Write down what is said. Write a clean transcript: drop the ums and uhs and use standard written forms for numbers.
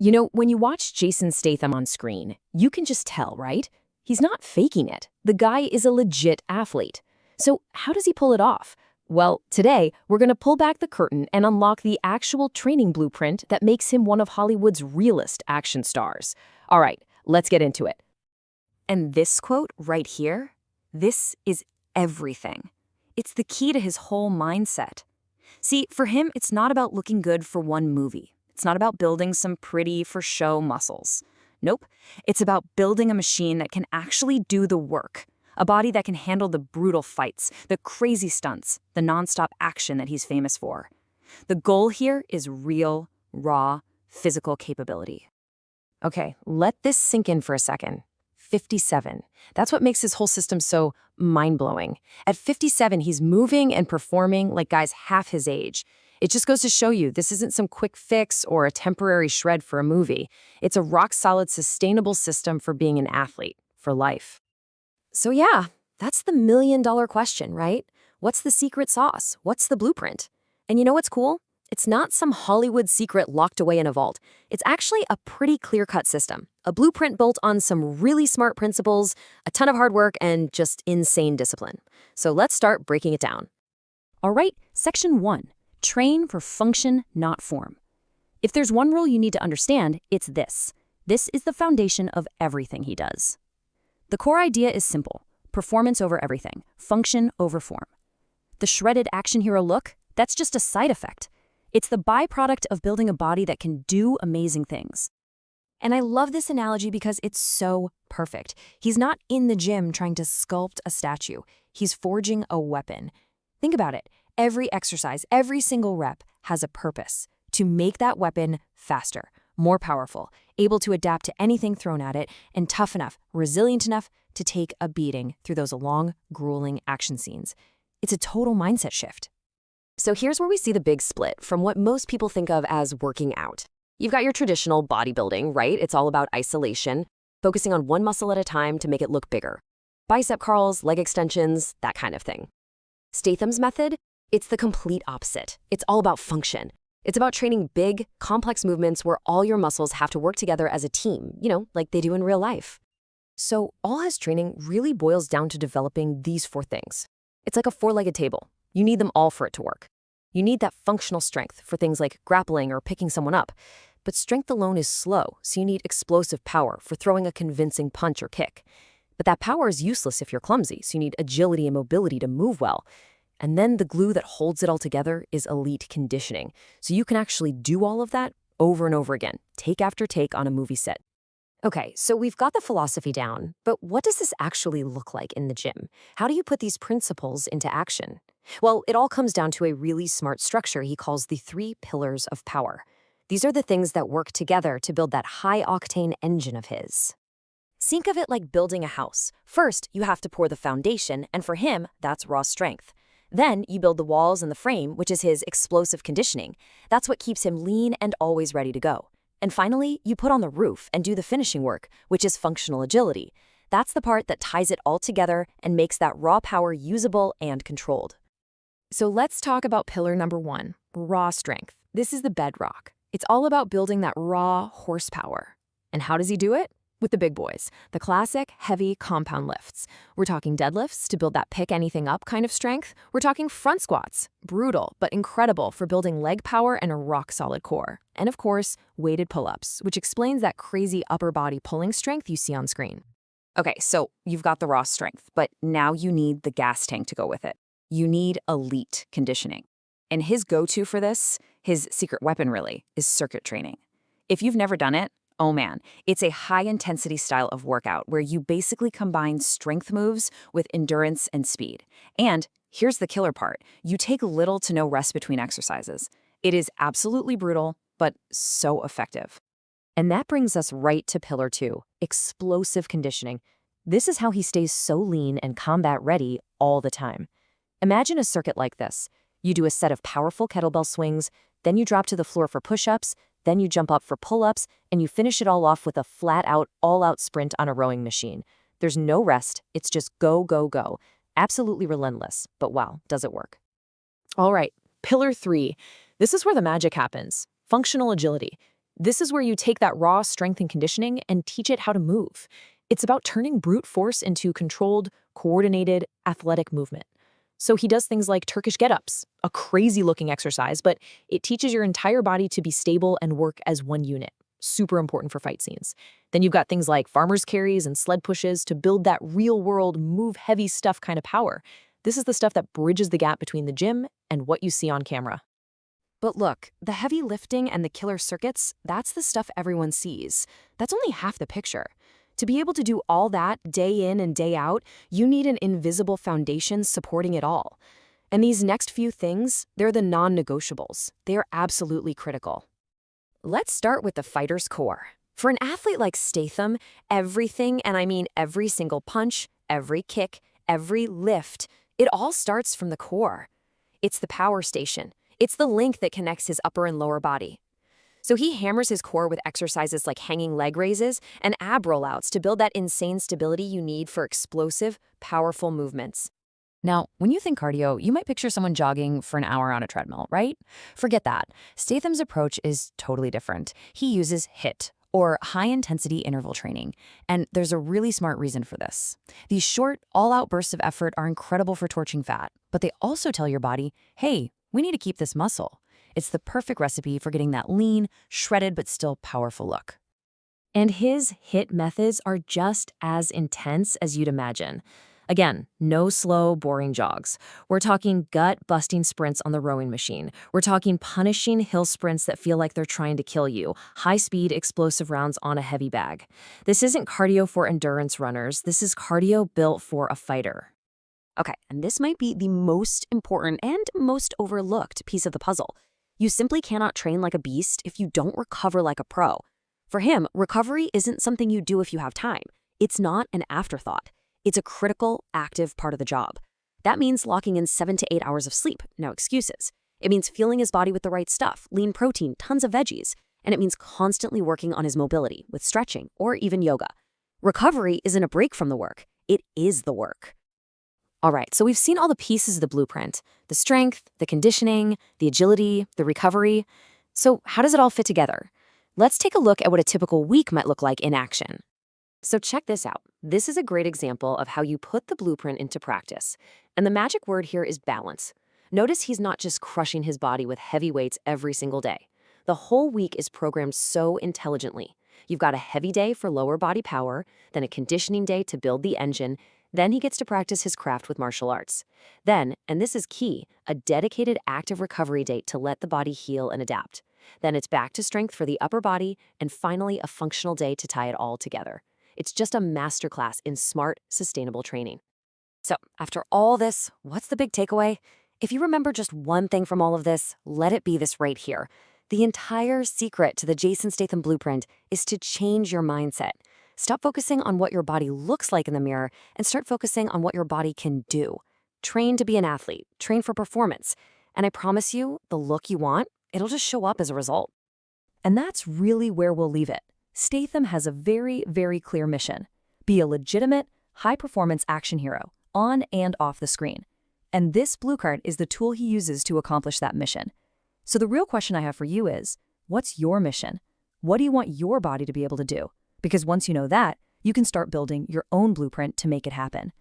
You know, when you watch Jason Statham on screen, you can just tell, right? He's not faking it. The guy is a legit athlete. So how does he pull it off? Well, today, we're going to pull back the curtain and unlock the actual training blueprint that makes him one of Hollywood's realest action stars. All right, let's get into it. And this quote right here, this is everything. It's the key to his whole mindset. See, for him, it's not about looking good for one movie. It's not about building some pretty for show muscles. Nope. It's about building a machine that can actually do the work. A body that can handle the brutal fights, the crazy stunts, the nonstop action that he's famous for. The goal here is real, raw, physical capability. Okay, let this sink in for a second. 57. That's what makes his whole system so mind-blowing. At 57, he's moving and performing like guys half his age. It just goes to show you this isn't some quick fix or a temporary shred for a movie. It's a rock-solid, sustainable system for being an athlete, for life. So yeah, that's the million-dollar question, right? What's the secret sauce? What's the blueprint? And you know what's cool? It's not some Hollywood secret locked away in a vault. It's actually a pretty clear-cut system. A blueprint built on some really smart principles, a ton of hard work, and just insane discipline. So let's start breaking it down. All right, Section 1. Train for function, not form. If there's one rule you need to understand, it's this. This is the foundation of everything he does. The core idea is simple. Performance over everything. Function over form. The shredded action hero look, that's just a side effect. It's the byproduct of building a body that can do amazing things. And I love this analogy because it's so perfect. He's not in the gym trying to sculpt a statue. He's forging a weapon. Think about it. Every exercise, every single rep has a purpose to make that weapon faster, more powerful, able to adapt to anything thrown at it, and tough enough, resilient enough to take a beating through those long, grueling action scenes. It's a total mindset shift. So here's where we see the big split from what most people think of as working out. You've got your traditional bodybuilding, right? It's all about isolation, focusing on one muscle at a time to make it look bigger. Bicep curls, leg extensions, that kind of thing. Statham's method? It's the complete opposite. It's all about function. It's about training big, complex movements where all your muscles have to work together as a team, like they do in real life. So all his training really boils down to developing these 4 things. It's like a 4-legged table. You need them all for it to work. You need that functional strength for things like grappling or picking someone up. But strength alone is slow, so you need explosive power for throwing a convincing punch or kick. But that power is useless if you're clumsy, so you need agility and mobility to move well. And then the glue that holds it all together is elite conditioning. So you can actually do all of that over and over again, take after take on a movie set. Okay, so we've got the philosophy down, but what does this actually look like in the gym? How do you put these principles into action? Well, it all comes down to a really smart structure he calls the 3 pillars of power. These are the things that work together to build that high-octane engine of his. Think of it like building a house. First, you have to pour the foundation, and for him, that's raw strength. Then you build the walls and the frame, which is his explosive conditioning. That's what keeps him lean and always ready to go. And finally, you put on the roof and do the finishing work, which is functional agility. That's the part that ties it all together and makes that raw power usable and controlled. So let's talk about pillar number 1, raw strength. This is the bedrock. It's all about building that raw horsepower. And how does he do it? With the big boys, the classic heavy compound lifts. We're talking deadlifts to build that pick anything up kind of strength. We're talking front squats, brutal but incredible for building leg power and a rock-solid core. And of course, weighted pull-ups, which explains that crazy upper body pulling strength you see on screen. Okay, so you've got the raw strength, but now you need the gas tank to go with it. You need elite conditioning. And his go-to for this, his secret weapon really, is circuit training. If you've never done it, oh man, it's a high-intensity style of workout where you basically combine strength moves with endurance and speed. And here's the killer part. You take little to no rest between exercises. It is absolutely brutal, but so effective. And that brings us right to pillar 2, explosive conditioning. This is how he stays so lean and combat-ready all the time. Imagine a circuit like this. You do a set of powerful kettlebell swings, then you drop to the floor for push-ups, then you jump up for pull-ups, and you finish it all off with a flat-out, all-out sprint on a rowing machine. There's no rest. It's just go, go, go. Absolutely relentless. But wow, does it work? All right, pillar 3. This is where the magic happens. Functional agility. This is where you take that raw strength and conditioning and teach it how to move. It's about turning brute force into controlled, coordinated, athletic movement. So he does things like Turkish get-ups, a crazy-looking exercise, but it teaches your entire body to be stable and work as one unit. Super important for fight scenes. Then you've got things like farmer's carries and sled pushes to build that real-world, move-heavy stuff kind of power. This is the stuff that bridges the gap between the gym and what you see on camera. But look, the heavy lifting and the killer circuits, that's the stuff everyone sees. That's only half the picture. To be able to do all that day in and day out, you need an invisible foundation supporting it all. And these next few things, they're the non-negotiables. They are absolutely critical. Let's start with the fighter's core. For an athlete like Statham, everything, and I mean every single punch, every kick, every lift, it all starts from the core. It's the power station. It's the link that connects his upper and lower body. So he hammers his core with exercises like hanging leg raises and ab rollouts to build that insane stability you need for explosive, powerful movements. Now, when you think cardio, you might picture someone jogging for an hour on a treadmill, right? Forget that. Statham's approach is totally different. He uses HIIT, or high-intensity interval training, and there's a really smart reason for this. These short, all-out bursts of effort are incredible for torching fat, but they also tell your body, hey, we need to keep this muscle. It's the perfect recipe for getting that lean, shredded, but still powerful look. And his HIIT methods are just as intense as you'd imagine. Again, no slow, boring jogs. We're talking gut-busting sprints on the rowing machine. We're talking punishing hill sprints that feel like they're trying to kill you. High-speed, explosive rounds on a heavy bag. This isn't cardio for endurance runners. This is cardio built for a fighter. Okay, and this might be the most important and most overlooked piece of the puzzle. You simply cannot train like a beast if you don't recover like a pro. For him, recovery isn't something you do if you have time. It's not an afterthought. It's a critical, active part of the job. That means locking in 7 to 8 hours of sleep, no excuses. It means fueling his body with the right stuff, lean protein, tons of veggies. And it means constantly working on his mobility with stretching or even yoga. Recovery isn't a break from the work. It is the work. All right, so we've seen all the pieces of the blueprint, the strength, the conditioning, the agility, the recovery. So how does it all fit together? Let's take a look at what a typical week might look like in action. So check this out. This is a great example of how you put the blueprint into practice. And the magic word here is balance. Notice he's not just crushing his body with heavy weights every single day. The whole week is programmed so intelligently. You've got a heavy day for lower body power, then a conditioning day to build the engine. Then he gets to practice his craft with martial arts. Then, and this is key, a dedicated active recovery day to let the body heal and adapt. Then it's back to strength for the upper body, and finally a functional day to tie it all together. It's just a masterclass in smart, sustainable training. So, after all this, what's the big takeaway? If you remember just one thing from all of this, let it be this right here. The entire secret to the Jason Statham blueprint is to change your mindset. Stop focusing on what your body looks like in the mirror and start focusing on what your body can do. Train to be an athlete, train for performance. And I promise you, the look you want, it'll just show up as a result. And that's really where we'll leave it. Statham has a very, very clear mission. Be a legitimate, high-performance action hero, on and off the screen. And this blue card is the tool he uses to accomplish that mission. So the real question I have for you is, what's your mission? What do you want your body to be able to do? Because once you know that, you can start building your own blueprint to make it happen.